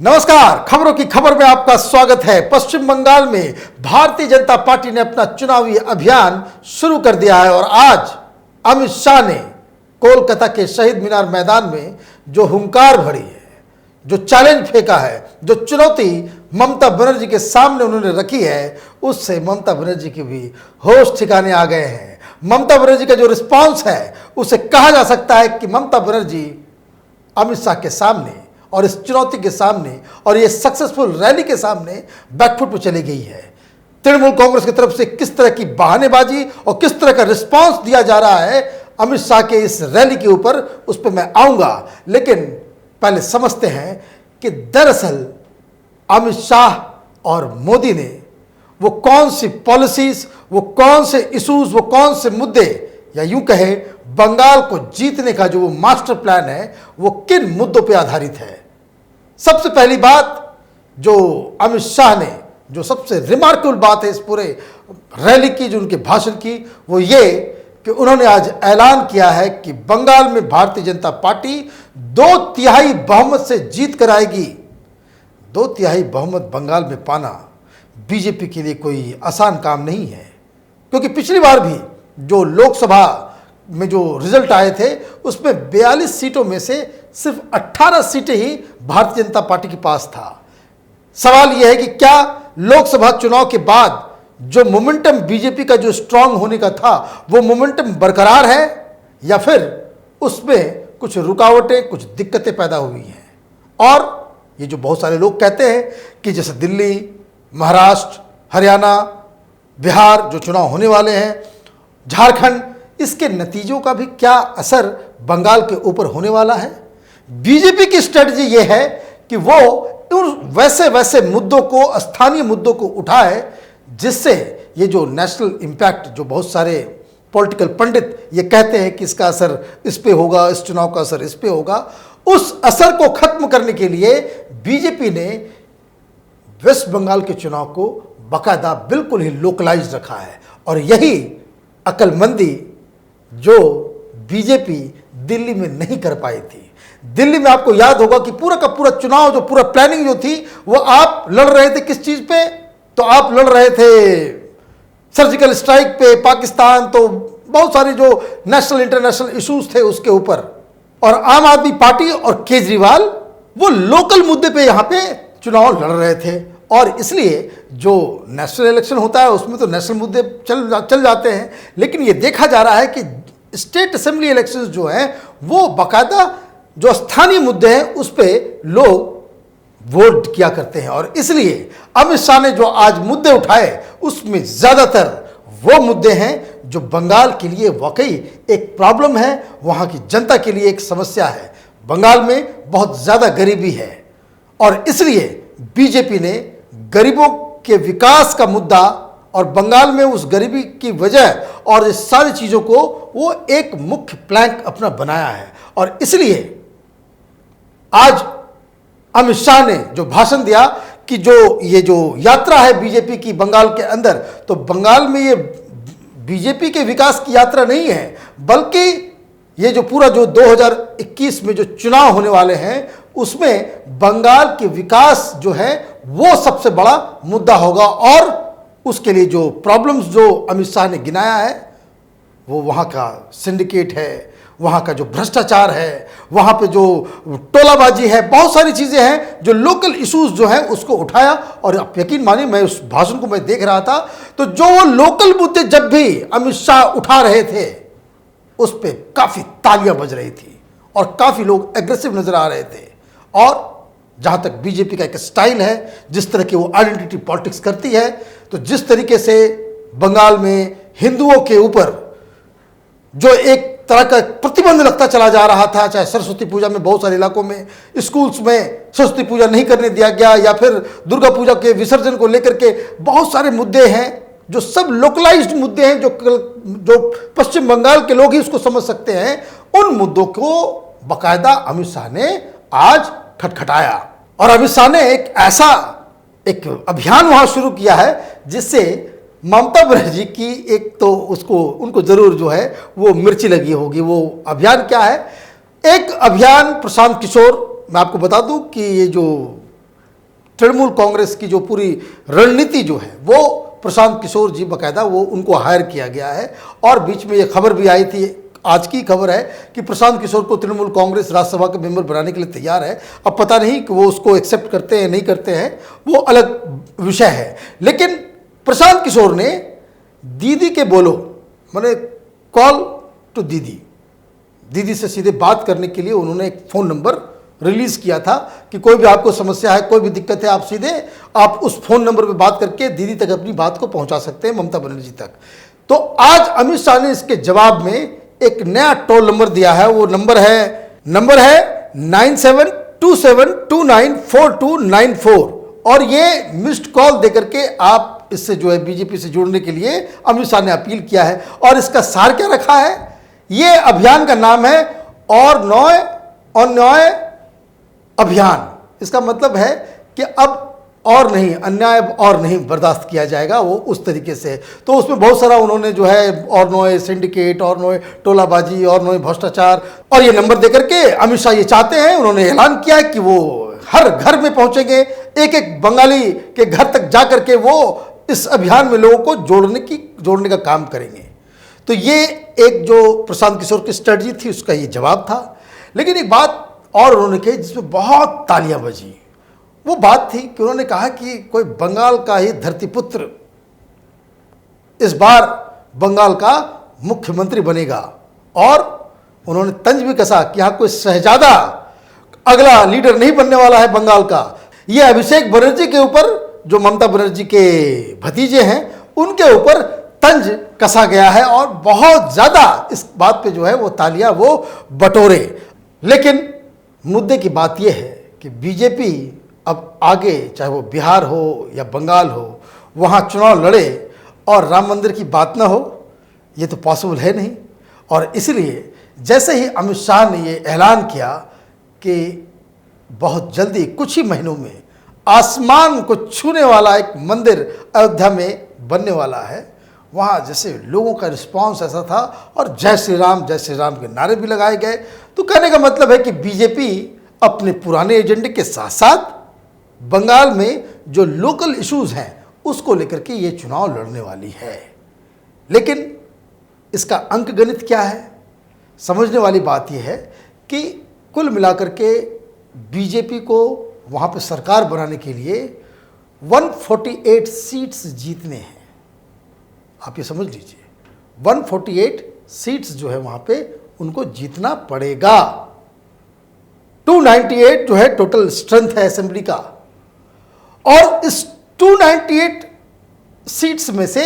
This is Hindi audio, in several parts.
नमस्कार, खबरों की खबर में आपका स्वागत है। पश्चिम बंगाल में भारतीय जनता पार्टी ने अपना चुनावी अभियान शुरू कर दिया है और आज अमित शाह ने कोलकाता के शहीद मीनार मैदान में जो हुंकार भरी है, जो चैलेंज फेंका है, जो चुनौती ममता बनर्जी के सामने उन्होंने रखी है, उससे ममता बनर्जी की भी होश ठिकाने आ गए हैं। ममता बनर्जी का जो रिस्पॉन्स है उसे कहा जा सकता है कि ममता बनर्जी अमित शाह के सामने और इस चुनौती के सामने और ये सक्सेसफुल रैली के सामने बैकफुट पर चली गई है। तृणमूल कांग्रेस की तरफ से किस तरह की बहानेबाजी और किस तरह का रिस्पांस दिया जा रहा है अमित शाह के इस रैली के ऊपर, उस पर मैं आऊंगा, लेकिन पहले समझते हैं कि दरअसल अमित शाह और मोदी ने वो कौन सी पॉलिसीज, वो कौन से इश्यूज, वो कौन से मुद्दे, या यूं कहे बंगाल को जीतने का जो वो मास्टर प्लान है वो किन मुद्दों पर आधारित है। सबसे पहली बात जो अमित शाह ने, जो सबसे रिमार्केबल बात है इस पूरे रैली की, जो उनके भाषण की, वो ये कि उन्होंने आज ऐलान किया है कि बंगाल में भारतीय जनता पार्टी 2/3 बहुमत से जीत कर आएगी। 2/3 बहुमत बंगाल में पाना बीजेपी के लिए कोई आसान काम नहीं है, क्योंकि पिछली बार भी जो लोकसभा में जो रिजल्ट आए थे उसमें 42 सीटों में से सिर्फ 18 सीटें ही भारतीय जनता पार्टी के पास था। सवाल यह है कि क्या लोकसभा चुनाव के बाद जो मोमेंटम बीजेपी का जो स्ट्रांग होने का था वो मोमेंटम बरकरार है या फिर उसमें कुछ रुकावटें, कुछ दिक्कतें पैदा हुई हैं। और ये जो बहुत सारे लोग कहते हैं कि जैसे दिल्ली, महाराष्ट्र, हरियाणा, बिहार जो चुनाव होने वाले हैं, झारखंड, इसके नतीजों का भी क्या असर बंगाल के ऊपर होने वाला है। बीजेपी की स्ट्रेटजी ये है कि वो वैसे मुद्दों को, स्थानीय मुद्दों को उठाए जिससे ये जो नेशनल इम्पैक्ट, जो बहुत सारे पॉलिटिकल पंडित ये कहते हैं कि इसका असर इस पे होगा, इस चुनाव का असर इस पे होगा, उस असर को खत्म करने के लिए बीजेपी ने वेस्ट बंगाल के चुनाव को बाकायदा बिल्कुल ही लोकलाइज रखा है। और यही अक्लमंदी जो बीजेपी दिल्ली में नहीं कर पाई थी। दिल्ली में आपको याद होगा कि पूरा का पूरा चुनाव, जो पूरा प्लानिंग जो थी, वो आप लड़ रहे थे किस चीज पे? तो आप लड़ रहे थे सर्जिकल स्ट्राइक पे, पाकिस्तान, तो बहुत सारे जो नेशनल इंटरनेशनल इश्यूज थे उसके ऊपर। और आम आदमी पार्टी और केजरीवाल वो लोकल मुद्दे पे यहां पे चुनाव लड़ रहे थे। और इसलिए जो नेशनल इलेक्शन होता है उसमें तो नेशनल मुद्दे चल जाते हैं, लेकिन ये देखा जा रहा है कि स्टेट असेंबली इलेक्शंस जो हैं वो बाकायदा जो स्थानीय मुद्दे हैं उस पर लोग वोट किया करते हैं। और इसलिए अमित शाह ने जो आज मुद्दे उठाए उसमें ज़्यादातर वो मुद्दे हैं जो बंगाल के लिए वाकई एक प्रॉब्लम है, वहाँ की जनता के लिए एक समस्या है। बंगाल में बहुत ज़्यादा गरीबी है और इसलिए बीजेपी ने गरीबों के विकास का मुद्दा और बंगाल में उस गरीबी की वजह और इस सारी चीज़ों को वो एक मुख्य प्लैंक अपना बनाया है। और इसलिए आज अमित शाह ने जो भाषण दिया कि ये जो यात्रा है बीजेपी की बंगाल के अंदर, तो बंगाल में ये बीजेपी के विकास की यात्रा नहीं है, बल्कि ये जो पूरा जो 2021 में जो चुनाव होने वाले हैं उसमें बंगाल के विकास जो है वो सबसे बड़ा मुद्दा होगा। और उसके लिए जो प्रॉब्लम्स जो अमित शाह ने गिनाया है वो वहाँ का सिंडिकेट है, वहाँ का जो भ्रष्टाचार है, वहाँ पे जो टोलाबाजी है, बहुत सारी चीज़ें हैं जो लोकल इश्यूज जो हैं उसको उठाया। और आप यकीन मानिए, मैं उस भाषण को मैं देख रहा था तो जो वो लोकल मुद्दे जब भी अमित शाह उठा रहे थे उस पर काफ़ी तालियां बज रही थी और काफ़ी लोग एग्रेसिव नज़र आ रहे थे। और जहाँ तक बीजेपी का एक स्टाइल है, जिस तरह की वो आइडेंटिटी पॉलिटिक्स करती है, तो जिस तरीके से बंगाल में हिंदुओं के ऊपर जो एक तरह का प्रतिबंध लगता चला जा रहा था, चाहे सरस्वती पूजा में बहुत सारे इलाकों में स्कूल्स में सरस्वती पूजा नहीं करने दिया गया, या फिर दुर्गा पूजा के विसर्जन को लेकर के बहुत सारे मुद्दे हैं जो सब लोकलाइज्ड मुद्दे हैं, जो पश्चिम बंगाल के लोग ही उसको समझ सकते हैं। उन मुद्दों को बाकायदा अमित शाह ने आज खटखटाया और अमित शाह ने एक ऐसा एक अभियान वहां शुरू किया है जिससे ममता बनर्जी की एक तो उनको जरूर जो है वो मिर्ची लगी होगी। वो अभियान क्या है? एक अभियान प्रशांत किशोर, मैं आपको बता दूं कि ये जो तृणमूल कांग्रेस की जो पूरी रणनीति जो है वो प्रशांत किशोर जी बकायदा वो उनको हायर किया गया है। और बीच में ये खबर भी आई थी, आज की खबर है कि प्रशांत किशोर को तृणमूल कांग्रेस राज्यसभा के मेंबर बनाने के लिए तैयार है। अब पता नहीं कि वो उसको एक्सेप्ट करते हैं नहीं करते हैं, वो अलग विषय है। लेकिन प्रशांत किशोर ने दीदी के बोलो मैंने कॉल टू दीदी से सीधे बात करने के लिए उन्होंने एक फ़ोन नंबर रिलीज़ किया था कि कोई भी आपको समस्या है, कोई भी दिक्कत है, आप सीधे आप उस फ़ोन नंबर पर बात करके दीदी तक अपनी बात को पहुंचा सकते हैं, ममता बनर्जी तक। तो आज अमित शाह ने इसके जवाब में एक नया टोल नंबर दिया है। वो नंबर है 9727294294 और ये मिस्ड कॉल देकर के आप इससे जो है बीजेपी से जुड़ने के लिए अमित शाह ने अपील किया है। और इसका सार क्या रखा है? ये अभियान का नाम है और अन्याय अभियान। इसका मतलब है कि अब और नहीं, अन्याय और नहीं बर्दाश्त किया जाएगा, वो उस तरीके से। तो उसमें बहुत सारा उन्होंने जो है और नोए सिंडिकेट, और नोए टोलाबाजी, और नोए भ्रष्टाचार, और ये नंबर देकर के अमित शाह ये चाहते हैं, उन्होंने ऐलान किया है कि वो हर घर में पहुंचेंगे, एक एक बंगाली के घर तक जा करके वो इस अभियान में लोगों को जोड़ने का काम करेंगे। तो ये एक जो प्रशांत किशोर की स्ट्रेटजी थी उसका ये जवाब था। लेकिन एक बात और उन्होंने कही जिसमें बहुत तालियां बजी, वो बात थी कि उन्होंने कहा कि कोई बंगाल का ही धरतीपुत्र इस बार बंगाल का मुख्यमंत्री बनेगा। और उन्होंने तंज भी कसा कि यहाँ कोई शहजादा अगला लीडर नहीं बनने वाला है बंगाल का। ये अभिषेक बनर्जी के ऊपर, जो ममता बनर्जी के भतीजे हैं, उनके ऊपर तंज कसा गया है और बहुत ज़्यादा इस बात पे जो है वो तालियां वो बटोरे। लेकिन मुद्दे की बात यह है कि बीजेपी अब आगे, चाहे वो बिहार हो या बंगाल हो, वहाँ चुनाव लड़े और राम मंदिर की बात ना हो, ये तो पॉसिबल है नहीं। और इसलिए जैसे ही अमित शाह ने ये ऐलान किया कि बहुत जल्दी कुछ ही महीनों में आसमान को छूने वाला एक मंदिर अयोध्या में बनने वाला है, वहाँ जैसे लोगों का रिस्पांस ऐसा था और जय श्री राम के नारे भी लगाए गए। तो कहने का मतलब है कि बीजेपी अपने पुराने एजेंडे के साथ साथ बंगाल में जो लोकल इश्यूज हैं उसको लेकर के ये चुनाव लड़ने वाली है। लेकिन इसका अंकगणित क्या है? समझने वाली बात यह है कि कुल मिलाकर के बीजेपी को वहाँ पे सरकार बनाने के लिए 148 सीट्स जीतने हैं। आप ये समझ लीजिए, 148 सीट्स जो है वहाँ पे उनको जीतना पड़ेगा। 298 जो है टोटल स्ट्रेंथ है असेंबली का, और इस 298 सीट्स में से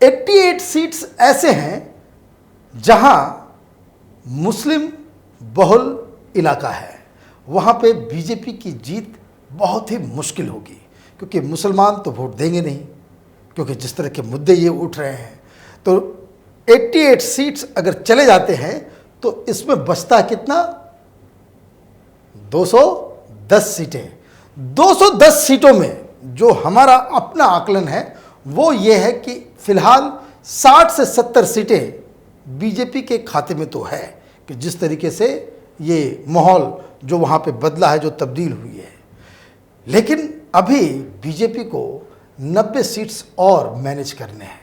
88 सीट्स ऐसे हैं जहां मुस्लिम बहुल इलाका है। वहां पे बीजेपी की जीत बहुत ही मुश्किल होगी, क्योंकि मुसलमान तो वोट देंगे नहीं, क्योंकि जिस तरह के मुद्दे ये उठ रहे हैं। तो 88 सीट्स अगर चले जाते हैं तो इसमें बचता कितना? 210 सीटें। 210 सीटों में जो हमारा अपना आकलन है वो ये है कि फिलहाल 60 से 70 सीटें बीजेपी के खाते में तो है, कि जिस तरीके से ये माहौल जो वहाँ पे बदला है, जो तब्दील हुई है। लेकिन अभी बीजेपी को 90 सीट्स और मैनेज करने हैं।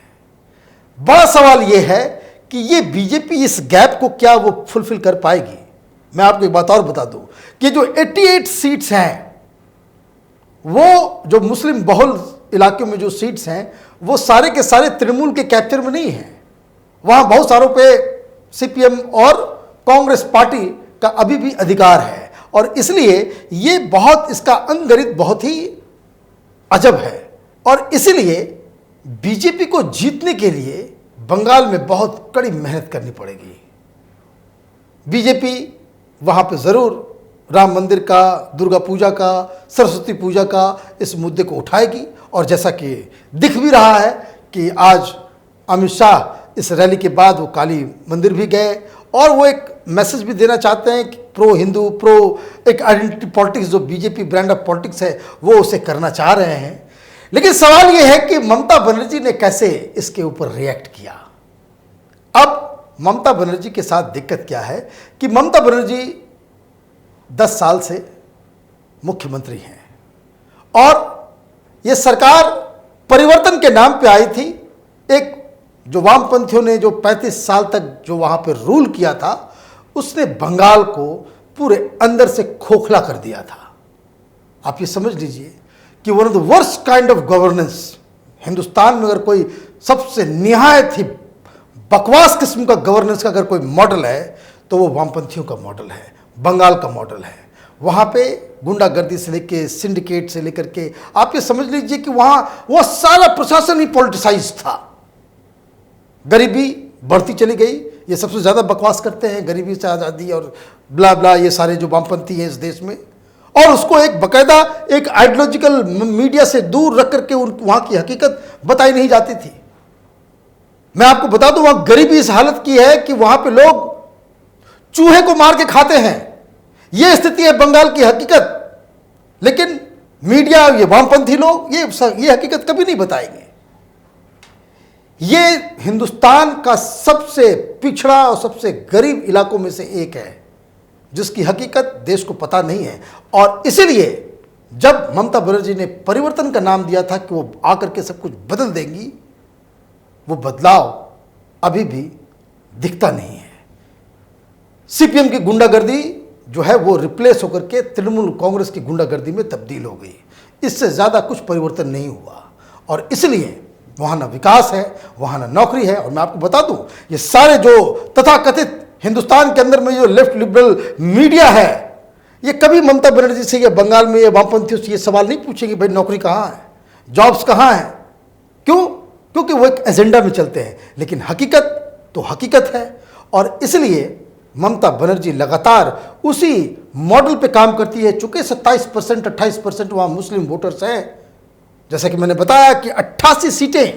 बड़ा सवाल ये है कि ये बीजेपी इस गैप को क्या वो फुलफिल कर पाएगी। मैं आपको एक बात और बता दूं कि जो 88 सीट्स हैं, वो जो मुस्लिम बहुल इलाकों में जो सीट्स हैं वो सारे के सारे तृणमूल के कैप्चर में नहीं हैं। वहाँ बहुत सारों पे सीपीएम और कांग्रेस पार्टी का अभी भी अधिकार है, और इसलिए ये बहुत, इसका अंकगणित बहुत ही अजब है। और इसलिए बीजेपी को जीतने के लिए बंगाल में बहुत कड़ी मेहनत करनी पड़ेगी। बीजेपी वहाँ पे ज़रूर राम मंदिर का, दुर्गा पूजा का, सरस्वती पूजा का इस मुद्दे को उठाएगी। और जैसा कि दिख भी रहा है कि आज अमित शाह इस रैली के बाद वो काली मंदिर भी गए और वो एक मैसेज भी देना चाहते हैं कि प्रो हिंदू, प्रो एक आइडेंटिटी पॉलिटिक्स जो बीजेपी ब्रांड ऑफ पॉलिटिक्स है वो उसे करना चाह रहे हैं। लेकिन सवाल ये है कि ममता बनर्जी ने कैसे इसके ऊपर रिएक्ट किया। अब ममता बनर्जी के साथ दिक्कत क्या है कि ममता बनर्जी 10 साल से मुख्यमंत्री हैं और ये सरकार परिवर्तन के नाम पे आई थी। एक जो वामपंथियों ने जो 35 साल तक जो वहां पे रूल किया था, उसने बंगाल को पूरे अंदर से खोखला कर दिया था। आप ये समझ लीजिए कि one of the worst kind of governance, Hindustan में अगर कोई सबसे निहायत ही बकवास किस्म का गवर्नेंस का अगर कोई मॉडल है तो वो वामपंथियों का मॉडल है, बंगाल का मॉडल है। वहाँ पे गुंडागर्दी से लेके सिंडिकेट से लेकर के आप ये समझ लीजिए कि वहाँ वो सारा प्रशासन ही पॉलिटिसाइज था। गरीबी बढ़ती चली गई, ये सबसे ज़्यादा बकवास करते हैं, गरीबी से आज़ादी और ब्ला ब्ला, ये सारे जो वामपंथी हैं इस देश में, और उसको एक बाकायदा एक आइडियोलॉजिकल मीडिया से दूर रख करके वहाँ की हकीकत बताई नहीं जाती थी। मैं आपको बता दूं, वहाँ गरीबी इस हालत की है कि वहाँ पे लोग चूहे को मार के खाते हैं। ये स्थिति है बंगाल की हकीकत, लेकिन मीडिया, ये वामपंथी लोग ये हकीकत कभी नहीं बताएंगे। ये हिंदुस्तान का सबसे पिछड़ा और सबसे गरीब इलाकों में से एक है जिसकी हकीकत देश को पता नहीं है। और इसीलिए जब ममता बनर्जी ने परिवर्तन का नाम दिया था कि वो आकर के सब कुछ बदल देंगी, वो बदलाव अभी भी दिखता नहीं है। सीपीएम की गुंडागर्दी जो है वो रिप्लेस होकर के तृणमूल कांग्रेस की गुंडागर्दी में तब्दील हो गई। इससे ज़्यादा कुछ परिवर्तन नहीं हुआ और इसलिए वहाँ ना विकास है, वहाँ ना नौकरी है। और मैं आपको बता दूं, ये सारे जो तथाकथित हिंदुस्तान के अंदर में जो लेफ्ट लिबरल मीडिया है, ये कभी ममता बनर्जी से या बंगाल में या वामपंथियों से ये सवाल नहीं पूछेंगे भाई नौकरी कहाँ है, जॉब्स कहाँ हैं। क्यों? क्योंकि वो एक एजेंडा में चलते हैं, लेकिन हकीकत तो हकीकत है। और इसलिए ममता बनर्जी लगातार उसी मॉडल पे काम करती है। चूंकि 27% 28% वहाँ मुस्लिम वोटर्स हैं, जैसा कि मैंने बताया कि 88 सीटें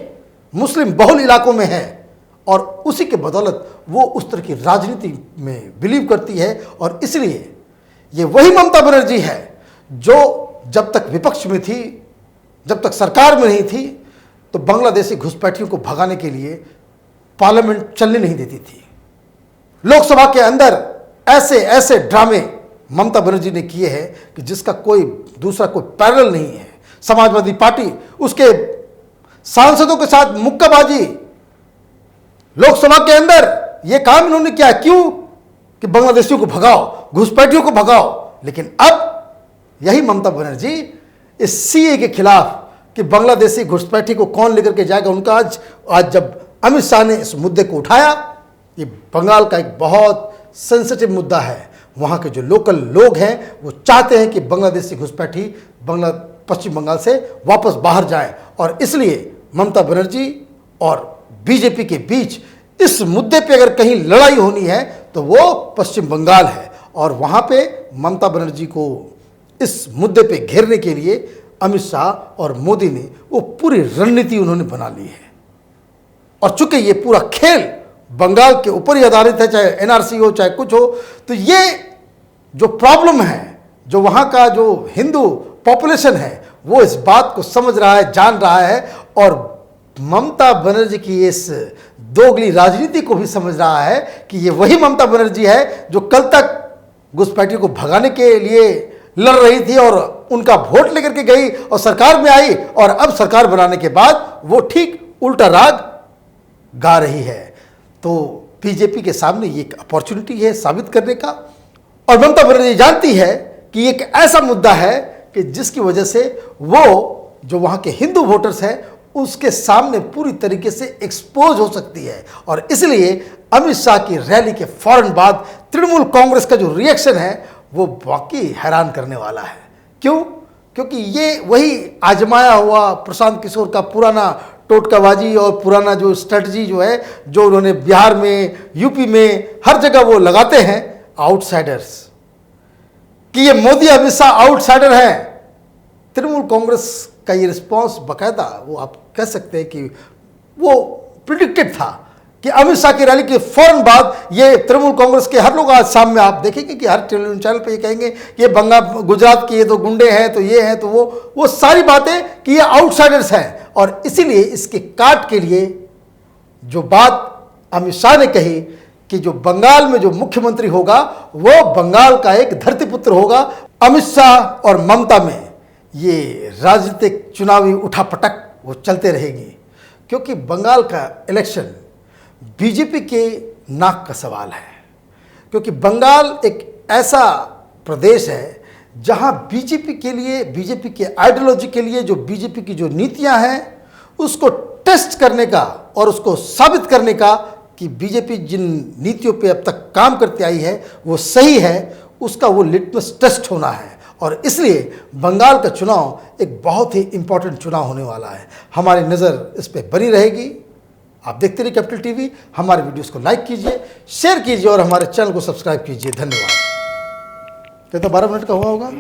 मुस्लिम बहुल इलाकों में हैं, और उसी के बदौलत वो उस तरह की राजनीति में बिलीव करती है। और इसलिए ये वही ममता बनर्जी है जो जब तक विपक्ष में थी, जब तक सरकार में नहीं थी, तो बांग्लादेशी घुसपैठियों को भगाने के लिए पार्लियामेंट चलने नहीं देती थी। लोकसभा के अंदर ऐसे ऐसे ड्रामे ममता बनर्जी ने किए हैं कि जिसका कोई दूसरा कोई पैरेलल नहीं है। समाजवादी पार्टी, उसके सांसदों के साथ मुक्काबाजी, लोकसभा के अंदर यह काम इन्होंने किया। क्यों? कि बांग्लादेशियों को भगाओ, घुसपैठियों को भगाओ। लेकिन अब यही ममता बनर्जी इस सीए के खिलाफ कि बांग्लादेशी घुसपैठी को कौन लेकर के जाएगा, उनका आज जब अमित शाह ने इस मुद्दे को उठाया, ये बंगाल का एक बहुत सेंसिटिव मुद्दा है। वहाँ के जो लोकल लोग हैं वो चाहते हैं कि बांग्लादेशी घुसपैठी पश्चिम बंगाल से वापस बाहर जाएं, और इसलिए ममता बनर्जी और बीजेपी के बीच इस मुद्दे पे अगर कहीं लड़ाई होनी है तो वो पश्चिम बंगाल है। और वहाँ पे ममता बनर्जी को इस मुद्दे पे घेरने के लिए अमित शाह और मोदी ने वो पूरी रणनीति उन्होंने बना ली है। और चूंकि ये पूरा खेल बंगाल के ऊपर ही आधारित है, चाहे एनआरसी हो चाहे कुछ हो, तो ये जो प्रॉब्लम है, जो वहाँ का जो हिंदू पॉपुलेशन है, वो इस बात को समझ रहा है, जान रहा है, और ममता बनर्जी की इस दोगली राजनीति को भी समझ रहा है कि ये वही ममता बनर्जी है जो कल तक घुसपैठियों को भगाने के लिए लड़ रही थी और उनका वोट लेकर के गई और सरकार में आई, और अब सरकार बनाने के बाद वो ठीक उल्टा राग गा रही है। तो बीजेपी के सामने ये एक अपॉर्चुनिटी है साबित करने का। और ममता बनर्जी जानती है कि एक ऐसा मुद्दा है कि जिसकी वजह से वो जो वहाँ के हिंदू वोटर्स हैं उसके सामने पूरी तरीके से एक्सपोज हो सकती है। और इसलिए अमित शाह की रैली के फौरन बाद तृणमूल कांग्रेस का जो रिएक्शन है वो वाकई हैरान करने वाला है। क्यों? क्योंकि ये वही आजमाया हुआ प्रशांत किशोर का पुराना टोटकाबाजी और पुराना जो स्ट्रेटजी जो है, जो उन्होंने बिहार में, यूपी में, हर जगह वो लगाते हैं, आउटसाइडर्स, कि ये मोदी अमित शाह आउटसाइडर हैं। तृणमूल कांग्रेस का ये रिस्पॉन्स बाकायदा वो आप कह सकते हैं कि वो प्रिडिक्टेड था कि अमित शाह की रैली के फौरन बाद ये तृणमूल कांग्रेस के हर लोग आज शाम में आप देखेंगे कि हर टेलीविजन चैनल पे ये कहेंगे कि ये गुजरात के ये तो गुंडे हैं, तो ये हैं, तो वो सारी बातें कि ये आउटसाइडर्स हैं। और इसीलिए इसके काट के लिए जो बात अमित शाह ने कही कि जो बंगाल में जो मुख्यमंत्री होगा वो बंगाल का एक धरतीपुत्र होगा, अमित शाह और ममता में ये राजनीतिक चुनावी उठापटक वो चलते रहेंगी, क्योंकि बंगाल का इलेक्शन बीजेपी के नाक का सवाल है। क्योंकि बंगाल एक ऐसा प्रदेश है जहां बीजेपी के लिए, बीजेपी के आइडियोलॉजी के लिए, जो बीजेपी की जो नीतियां हैं उसको टेस्ट करने का और उसको साबित करने का कि बीजेपी जिन नीतियों पे अब तक काम करती आई है वो सही है, उसका वो लिटमस टेस्ट होना है। और इसलिए बंगाल का चुनाव एक बहुत ही इंपॉर्टेंट चुनाव होने वाला है। हमारी नज़र इस पे बनी रहेगी। आप देखते रहिए कैपिटल टीवी। हमारे वीडियोस को लाइक कीजिए, शेयर कीजिए और हमारे चैनल को सब्सक्राइब कीजिए। धन्यवाद। तो 12 मिनट का हुआ होगा।